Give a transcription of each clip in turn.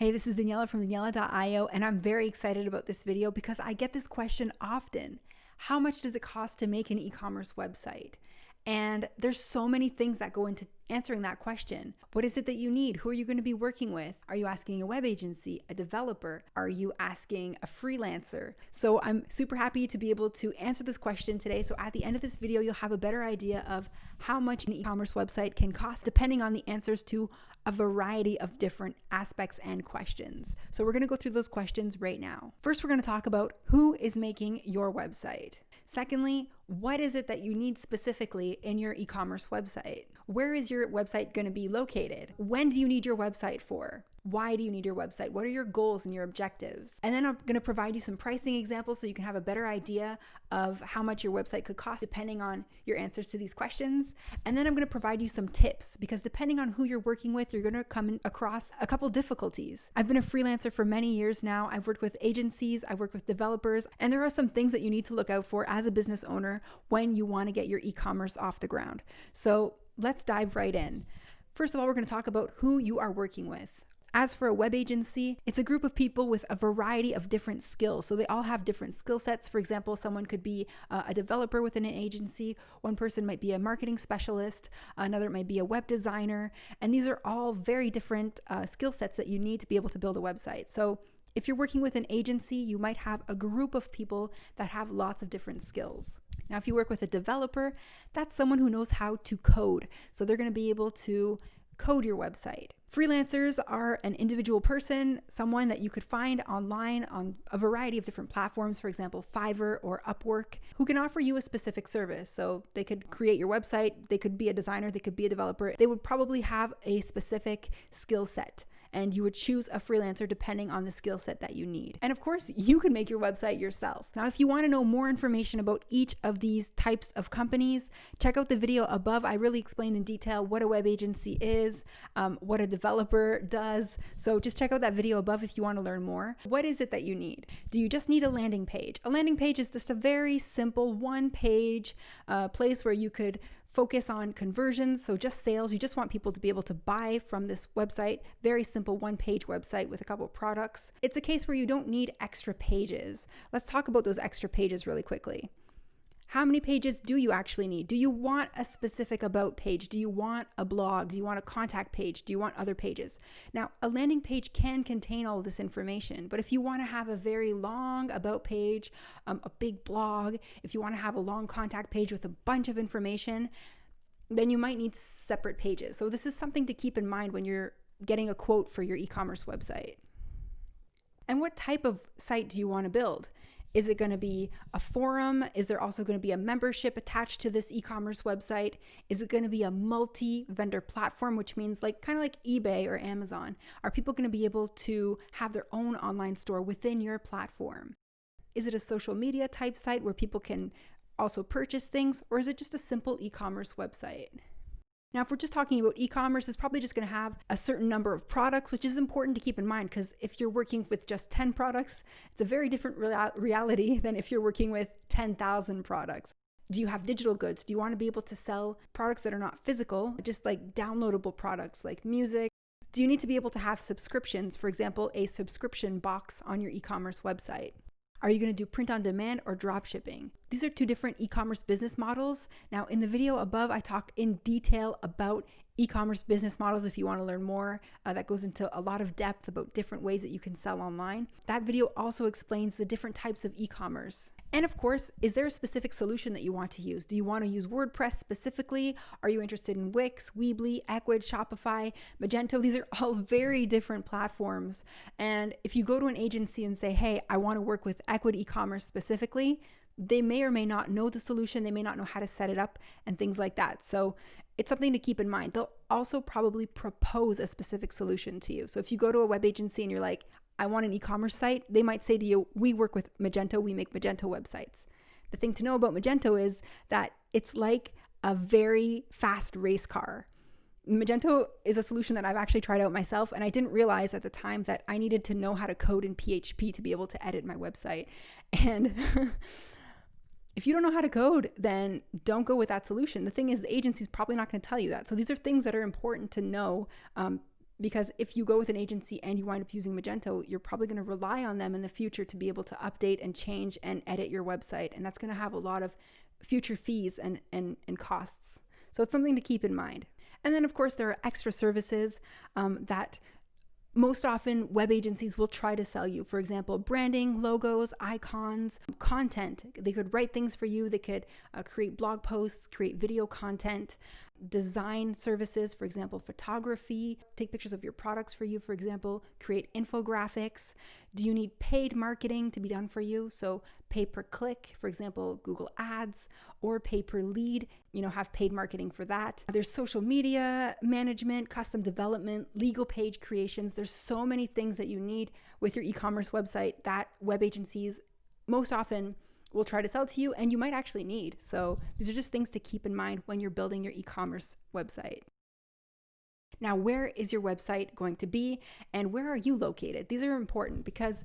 Hey, this is Daniella from Daniella.io, and I'm very excited about this video because I get this question often. How much does it cost to make an e-commerce website? And there's so many things that go into answering that question. What is it that you need? Who are you going to be working with? Are you asking a web agency, a developer? Are you asking a freelancer? So I'm super happy to be able to answer this question today. So at the end of this video, you'll have a better idea of how much an e-commerce website can cost depending on the answers to a variety of different aspects and questions. So we're going to go through those questions right now. First, we're going to talk about who is making your website. Secondly, what is it that you need specifically in your e-commerce website? Where is your website going to be located? When do you need your website for? Why do you need your website? What are your goals and your objectives? And then I'm going to provide you some pricing examples so you can have a better idea of how much your website could cost depending on your answers to these questions. And then I'm going to provide you some tips because depending on who you're working with, you're going to come across a couple difficulties. I've been a freelancer for many years now. I've worked with agencies, I've worked with developers, and there are some things that you need to look out for as a business owner when you want to get your e-commerce off the ground. So let's dive right in. First of all, we're going to talk about who you are working with. As for a web agency, it's a group of people with a variety of different skills. So they all have different skill sets. For example, someone could be a developer within an agency. One person might be a marketing specialist. Another might be a web designer. And these are all very different skill sets that you need to be able to build a website. So if you're working with an agency, you might have a group of people that have lots of different skills. Now, if you work with a developer, that's someone who knows how to code. So they're going to be able to code your website. Freelancers are an individual person, someone that you could find online on a variety of different platforms, for example, Fiverr or Upwork, who can offer you a specific service. So they could create your website, they could be a designer, they could be a developer. They would probably have a specific skill set, and you would choose a freelancer depending on the skill set that you need. And of course, you can make your website yourself. Now, if you want to know more information about each of these types of companies, check out the video above. I really explain in detail what a web agency is, what a developer does. So just check out that video above if you want to learn more. What is it that you need? Do you just need a landing page? A landing page is just a very simple one-page place where you could focus on conversions, so just sales. You just want people to be able to buy from this website. Very simple one-page website with a couple of products. It's a case where you don't need extra pages. Let's talk about those extra pages really quickly. How many pages do you actually need? Do you want a specific about page? Do you want a blog? Do you want a contact page? Do you want other pages? Now, a landing page can contain all of this information, but if you want to have a very long about page, a big blog, if you want to have a long contact page with a bunch of information, then you might need separate pages. So this is something to keep in mind when you're getting a quote for your e-commerce website. And what type of site do you want to build? Is it going to be a forum? Is there also going to be a membership attached to this e-commerce website? Is it going to be a multi-vendor platform, which means kind of like eBay or Amazon? Are people going to be able to have their own online store within your platform? Is it a social media type site where people can also purchase things, or is it just a simple e-commerce website? Now, if we're just talking about e-commerce, it's probably just going to have a certain number of products, which is important to keep in mind because if you're working with just 10 products, it's a very different reality than if you're working with 10,000 products. Do you have digital goods? Do you want to be able to sell products that are not physical, just like downloadable products like music? Do you need to be able to have subscriptions, for example, a subscription box on your e-commerce website? Are you going to do print on demand or drop shipping? These are two different e-commerce business models. Now, in the video above, I talk in detail about e-commerce business models. If you want to learn more, that goes into a lot of depth about different ways that you can sell online. That video also explains the different types of e-commerce. And of course, is there a specific solution that you want to use? Do you want to use WordPress specifically? Are you interested in Wix, Weebly, Ecwid, Shopify, Magento? These are all very different platforms. And if you go to an agency and say, hey, I want to work with Ecwid e-commerce specifically, they may or may not know the solution. They may not know how to set it up and things like that. So it's something to keep in mind. They'll also probably propose a specific solution to you. So if you go to a web agency and you're like, I want an e-commerce site, they might say to you, we work with Magento, we make Magento websites. The thing to know about Magento is that it's like a very fast race car. Magento is a solution that I've actually tried out myself, and I didn't realize at the time that I needed to know how to code in PHP to be able to edit my website. And if you don't know how to code, then don't go with that solution. The thing is, the agency's probably not going to tell you that. So these are things that are important to know Because if you go with an agency and you wind up using Magento, you're probably going to rely on them in the future to be able to update and change and edit your website. And that's going to have a lot of future fees and costs. So it's something to keep in mind. And then, of course, there are extra services that most often web agencies will try to sell you. For example, branding, logos, icons, content. They could write things for you. They could create blog posts, create video content, design services, for example, photography, take pictures of your products for you, for example, create infographics. Do you need paid marketing to be done for you? So pay per click, for example, Google Ads, or pay per lead, have paid marketing for that. There's social media management, custom development, legal page creations. There's so many things that you need with your e-commerce website that web agencies most often will try to sell to you and you might actually need. So these are just things to keep in mind when you're building your e-commerce website. Now, where is your website going to be and where are you located? These are important because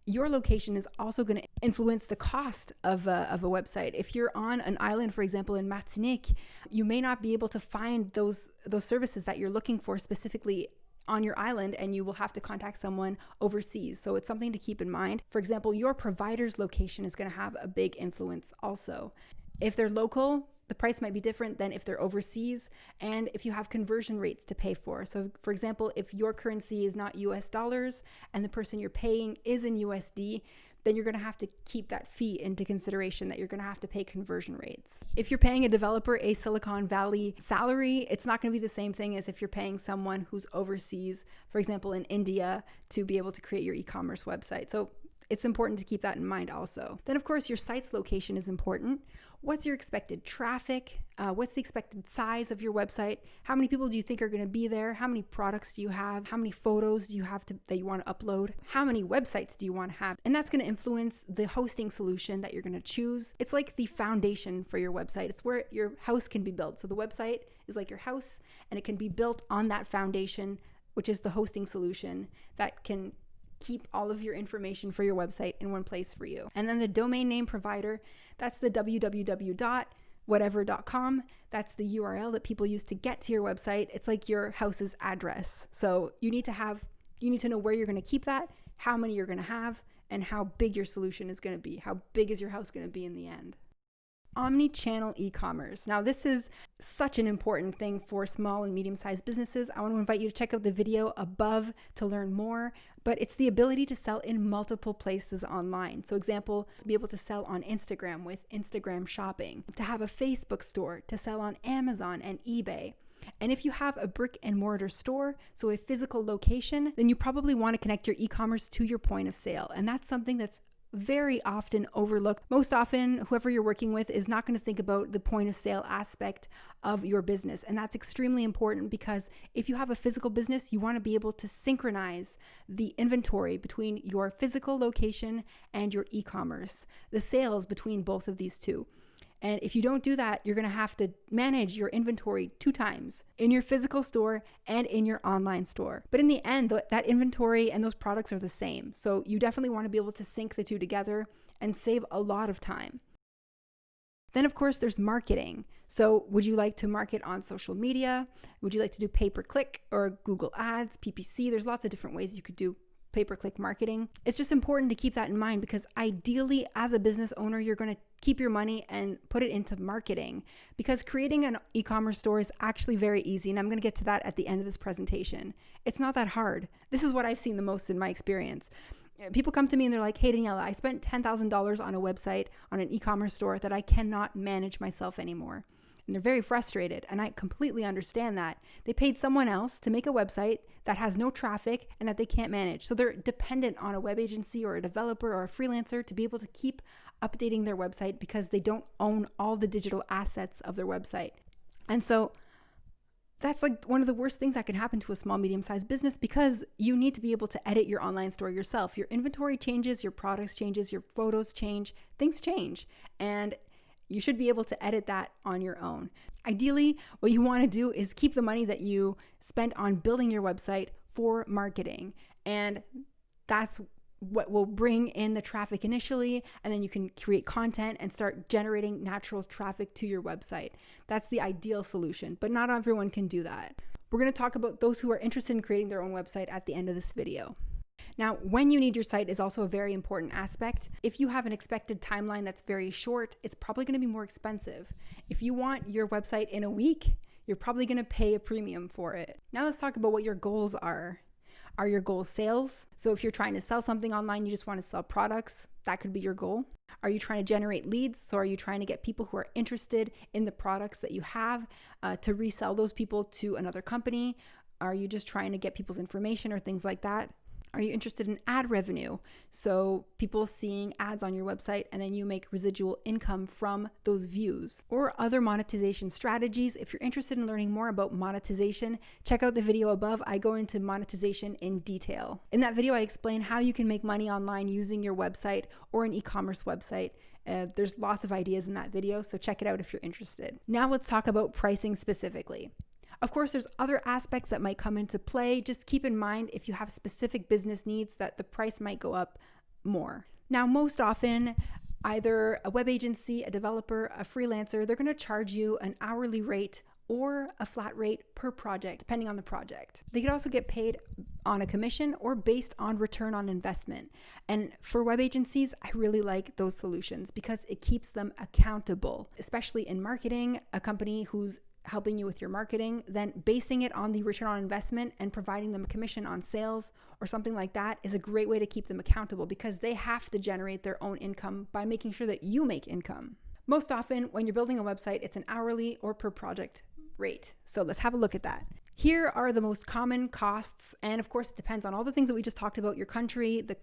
your location is also going to influence the cost of a website. If you're on an island, for example, in Martinique, you may not be able to find those services that you're looking for specifically on your island, and you will have to contact someone overseas. So it's something to keep in mind. For example, your provider's location is going to have a big influence also. If they're local, the price might be different than if they're overseas, and if you have conversion rates to pay for. So for example, if your currency is not US dollars and the person you're paying is in USD, then you're going to have to keep that fee into consideration, that you're going to have to pay conversion rates. If you're paying a developer a Silicon Valley salary, it's not going to be the same thing as if you're paying someone who's overseas, for example, in India, to be able to create your e-commerce website. So it's important to keep that in mind also. Then, of course, your site's location is important. What's your expected traffic? What's the expected size of your website? How many people do you think are going to be there? How many products do you have? How many photos do you have that you want to upload? How many websites do you want to have? And that's going to influence the hosting solution that you're going to choose. It's like the foundation for your website. It's where your house can be built. So the website is like your house, and it can be built on that foundation, which is the hosting solution that can keep all of your information for your website in one place for you. And then the domain name provider, that's the www.whatever.com. That's the URL that people use to get to your website. It's like your house's address. So you need to know where you're going to keep that, how many you're going to have, and how big your solution is going to be. How big is your house going to be in the end? Omni-channel e-commerce. Now, this is such an important thing for small and medium-sized businesses. I want to invite you to check out the video above to learn more, but it's the ability to sell in multiple places online. So example, to be able to sell on Instagram with Instagram shopping, to have a Facebook store, to sell on Amazon and eBay. And if you have a brick and mortar store, so a physical location, then you probably want to connect your e-commerce to your point of sale. And that's something that's very often overlooked. Most often, whoever you're working with is not going to think about the point of sale aspect of your business. And that's extremely important because if you have a physical business, you want to be able to synchronize the inventory between your physical location and your e-commerce, the sales between both of these two. And if you don't do that, you're going to have to manage your inventory 2 times, in your physical store and in your online store. But in the end, that inventory and those products are the same. So you definitely want to be able to sync the two together and save a lot of time. Then, of course, there's marketing. So would you like to market on social media? Would you like to do pay-per-click or Google Ads, PPC? There's lots of different ways you could do pay-per-click marketing. It's just important to keep that in mind because ideally, as a business owner, you're going to keep your money and put it into marketing because creating an e-commerce store is actually very easy. And I'm going to get to that at the end of this presentation. It's not that hard. This is what I've seen the most in my experience. People come to me and they're like, hey, Daniella, I spent $10,000 on a website, on an e-commerce store that I cannot manage myself anymore. And they're very frustrated, and I completely understand that. They paid someone else to make a website that has no traffic and that they can't manage. So they're dependent on a web agency or a developer or a freelancer to be able to keep updating their website because they don't own all the digital assets of their website. And so that's like one of the worst things that can happen to a small, medium-sized business because you need to be able to edit your online store yourself. Your inventory changes, your products changes, your photos change, things change. And you should be able to edit that on your own. Ideally, what you want to do is keep the money that you spent on building your website for marketing. And that's what will bring in the traffic initially, and then you can create content and start generating natural traffic to your website. That's the ideal solution, but not everyone can do that. We're going to talk about those who are interested in creating their own website at the end of this video. Now, when you need your site is also a very important aspect. If you have an expected timeline that's very short, it's probably going to be more expensive. If you want your website in a week, you're probably going to pay a premium for it. Now let's talk about what your goals are. Are your goals sales? So if you're trying to sell something online, you just want to sell products, that could be your goal. Are you trying to generate leads? So are you trying to get people who are interested in the products that you have to resell those people to another company? Are you just trying to get people's information or things like that? Are you interested in ad revenue? So people seeing ads on your website and then you make residual income from those views. Or other monetization strategies. If you're interested in learning more about monetization, check out the video above. I go into monetization in detail. In that video, I explain how you can make money online using your website or an e-commerce website. There's lots of ideas in that video, so check it out if you're interested. Now let's talk about pricing specifically. Of course, there's other aspects that might come into play. Just keep in mind if you have specific business needs that the price might go up more. Now, most often, either a web agency, a developer, a freelancer, they're going to charge you an hourly rate or a flat rate per project, depending on the project. They could also get paid on a commission or based on return on investment. And for web agencies, I really like those solutions because it keeps them accountable, especially in marketing. A company who's helping you with your marketing, then basing it on the return on investment and providing them a commission on sales or something like that is a great way to keep them accountable because they have to generate their own income by making sure that you make income. Most often when you're building a website, it's an hourly or per project rate. So let's have a look at that. Here are the most common costs. And of course, it depends on all the things that we just talked about, your country, the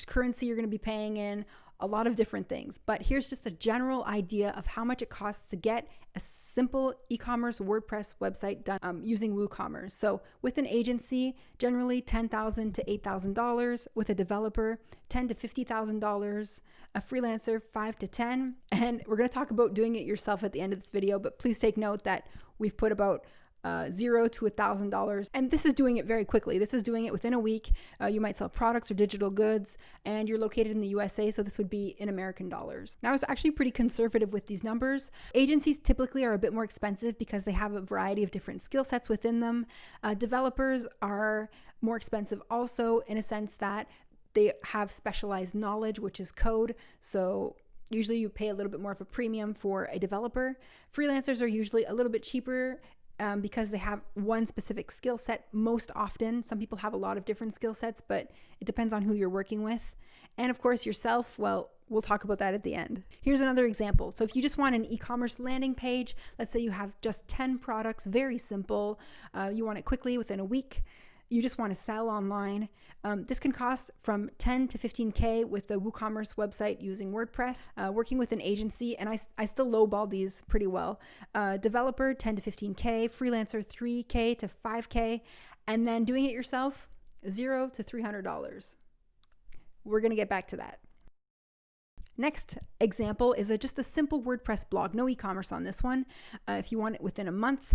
currency you're going to be paying in, a lot of different things. But here's just a general idea of how much it costs to get a simple e-commerce WordPress website done using WooCommerce. So with an agency, generally $10,000 to $8,000. With a developer, $10,000 to $50,000. A freelancer, $5,000 to $10,000. And we're going to talk about doing it yourself at the end of this video, but please take note that we've put about $0 to $1,000. And this is doing it very quickly. This is doing it within a week. You might sell products or digital goods, and you're located in the USA, so this would be in American dollars. Now, I was actually pretty conservative with these numbers. Agencies typically are a bit more expensive because they have a variety of different skill sets within them. Developers are more expensive also in a sense that they have specialized knowledge, which is code. So usually you pay a little bit more of a premium for a developer. Freelancers are usually a little bit cheaper because they have one specific skill set most often. Some people have a lot of different skill sets, but it depends on who you're working with. And of course, yourself, well, we'll talk about that at the end. Here's another example. So if you just want an e-commerce landing page, let's say you have just 10 products, very simple. You want it quickly within a week. You just want to sell online. This can cost from 10 to 15K with the WooCommerce website using WordPress. Working with an agency, and I still lowball these pretty well. Developer, 10 to 15K. Freelancer, 3K to 5K. And then doing it yourself, $0 to $300. We're going to get back to that. Next example is just a simple WordPress blog. No e-commerce on this one. If you want it within a month,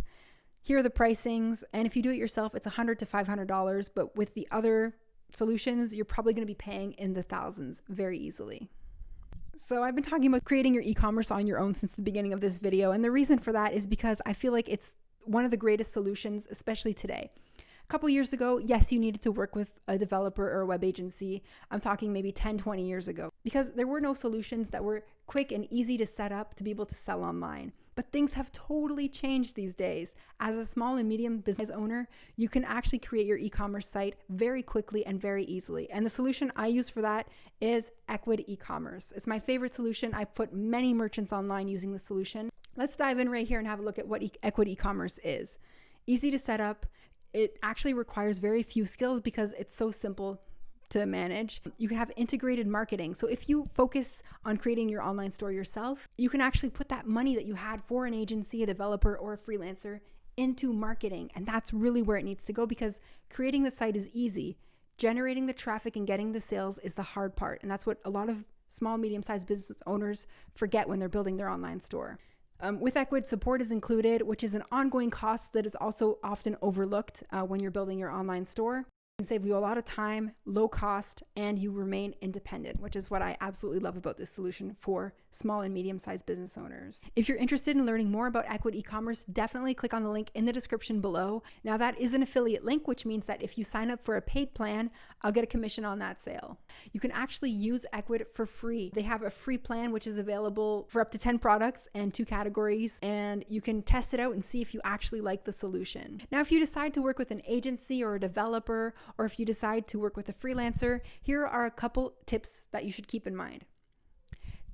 here are the pricings, and if you do it yourself, it's $100 to $500, but with the other solutions, you're probably going to be paying in the thousands very easily. So I've been talking about creating your e-commerce on your own since the beginning of this video, and the reason for that is because I feel like it's one of the greatest solutions, especially today. A couple years ago, yes, you needed to work with a developer or a web agency. I'm talking maybe 10, 20 years ago, because there were no solutions that were quick and easy to set up to be able to sell online. But things have totally changed these days. As a small and medium business owner, you can actually create your e-commerce site very quickly and very easily. And the solution I use for that is Equid e-commerce. It's my favorite solution. I've put many merchants online using the solution. Let's dive in right here and have a look at what Equid e-commerce is. Easy to set up. It actually requires very few skills because it's so simple to manage. You have integrated marketing. So if you focus on creating your online store yourself, you can actually put that money that you had for an agency, a developer, or a freelancer into marketing. And that's really where it needs to go because creating the site is easy. Generating the traffic and getting the sales is the hard part. And that's what a lot of small, medium-sized business owners forget when they're building their online store. With Equid, support is included, which is an ongoing cost that is also often overlooked when you're building your online store. It can save you a lot of time, low cost, and you remain independent, which is what I absolutely love about this solution for small and medium-sized business owners. If you're interested in learning more about Ecwid eCommerce, definitely click on the link in the description below. Now that is an affiliate link, which means that if you sign up for a paid plan, I'll get a commission on that sale. You can actually use Ecwid for free. They have a free plan, which is available for up to 10 products and 2 categories, and you can test it out and see if you actually like the solution. Now, if you decide to work with an agency or a developer, or if you decide to work with a freelancer, here are a couple tips that you should keep in mind.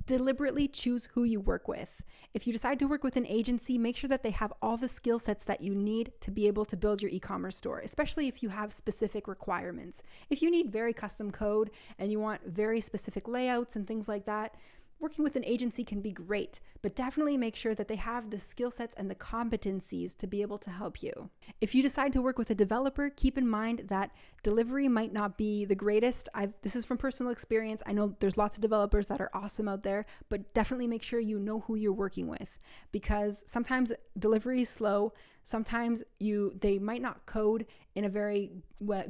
Deliberately choose who you work with. If you decide to work with an agency, make sure that they have all the skill sets that you need to be able to build your e-commerce store, especially if you have specific requirements. If you need very custom code and you want very specific layouts and things like that, working with an agency can be great, but definitely make sure that they have the skill sets and the competencies to be able to help you. If you decide to work with a developer, keep in mind that delivery might not be the greatest. This is from personal experience. I know there's lots of developers that are awesome out there, but definitely make sure you know who you're working with, because sometimes delivery is slow. Sometimes they might not code in a very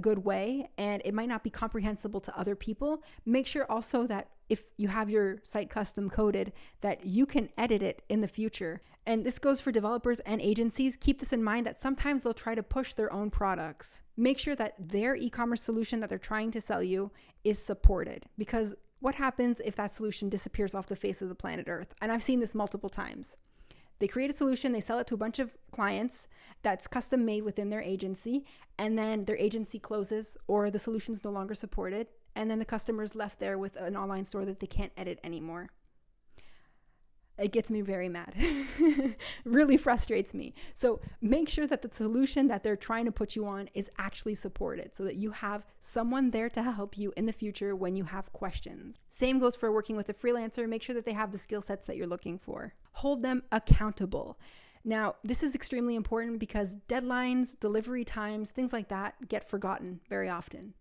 good way, and it might not be comprehensible to other people. Make sure also that if you have your site custom coded, that you can edit it in the future. And this goes for developers and agencies. Keep this in mind that sometimes they'll try to push their own products. Make sure that their e-commerce solution that they're trying to sell you is supported, because what happens if that solution disappears off the face of the planet Earth? And I've seen this multiple times. They create a solution, they sell it to a bunch of clients that's custom made within their agency, and then their agency closes or the solution's no longer supported, and then the customer's left there with an online store that they can't edit anymore. It gets me very mad. Really frustrates me. So make sure that the solution that they're trying to put you on is actually supported, so that you have someone there to help you in the future when you have questions. Same goes for working with a freelancer. Make sure that they have the skill sets that you're looking for. Hold them accountable. Now, this is extremely important because deadlines, delivery times, things like that get forgotten very often.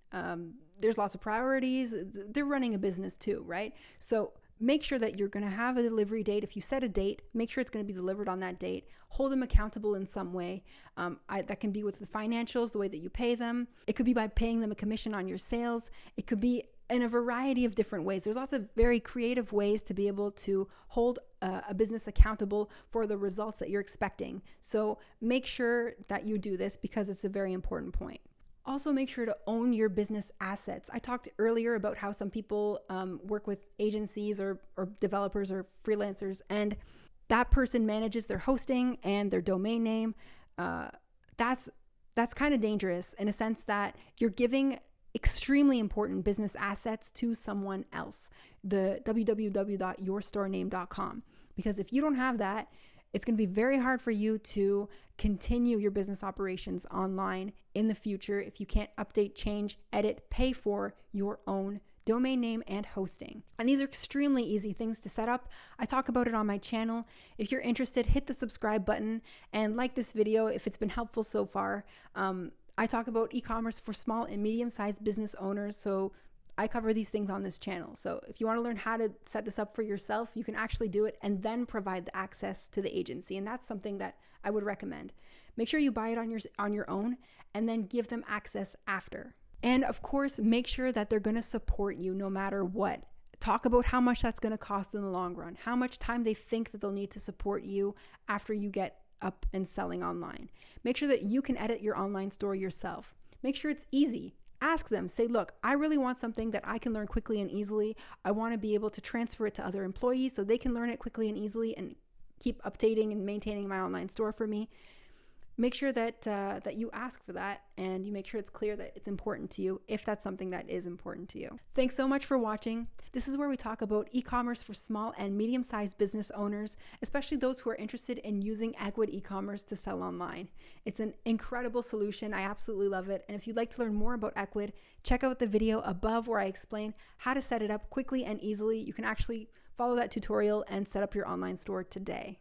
There's lots of priorities. They're running a business too, right? So make sure that you're going to have a delivery date. If you set a date, make sure it's going to be delivered on that date. Hold them accountable in some way. That can be with the financials, the way that you pay them. It could be by paying them a commission on your sales. It could be in a variety of different ways. There's lots of very creative ways to be able to hold a business accountable for the results that you're expecting. So make sure that you do this, because it's a very important point. Also, make sure to own your business assets. I talked earlier about how some people work with agencies or developers or freelancers, and that person manages their hosting and their domain name. That's kind of dangerous in a sense that you're giving extremely important business assets to someone else, the www.yourstorename.com. Because if you don't have that, it's going to be very hard for you to continue your business operations online in the future if you can't update, change, edit, pay for your own domain name and hosting. And these are extremely easy things to set up. I talk about it on my channel. If you're interested, hit the subscribe button and like this video if it's been helpful so far. I talk about e-commerce for small and medium-sized business owners, so I cover these things on this channel. So if you want to learn how to set this up for yourself, you can actually do it and then provide the access to the agency. And that's something that I would recommend. Make sure you buy it on your own and then give them access after. And of course, make sure that they're going to support you no matter what. Talk about how much that's going to cost in the long run, how much time they think that they'll need to support you after you get up and selling online. Make sure that you can edit your online store yourself. Make sure it's easy. Ask them, say, look, I really want something that I can learn quickly and easily. I want to be able to transfer it to other employees so they can learn it quickly and easily and keep updating and maintaining my online store for me. Make sure that you ask for that, and you make sure it's clear that it's important to you if that's something that is important to you. Thanks so much for watching. This is where we talk about e-commerce for small and medium-sized business owners, especially those who are interested in using Ecwid eCommerce to sell online. It's an incredible solution. I absolutely love it. And if you'd like to learn more about Ecwid, check out the video above where I explain how to set it up quickly and easily. You can actually follow that tutorial and set up your online store today.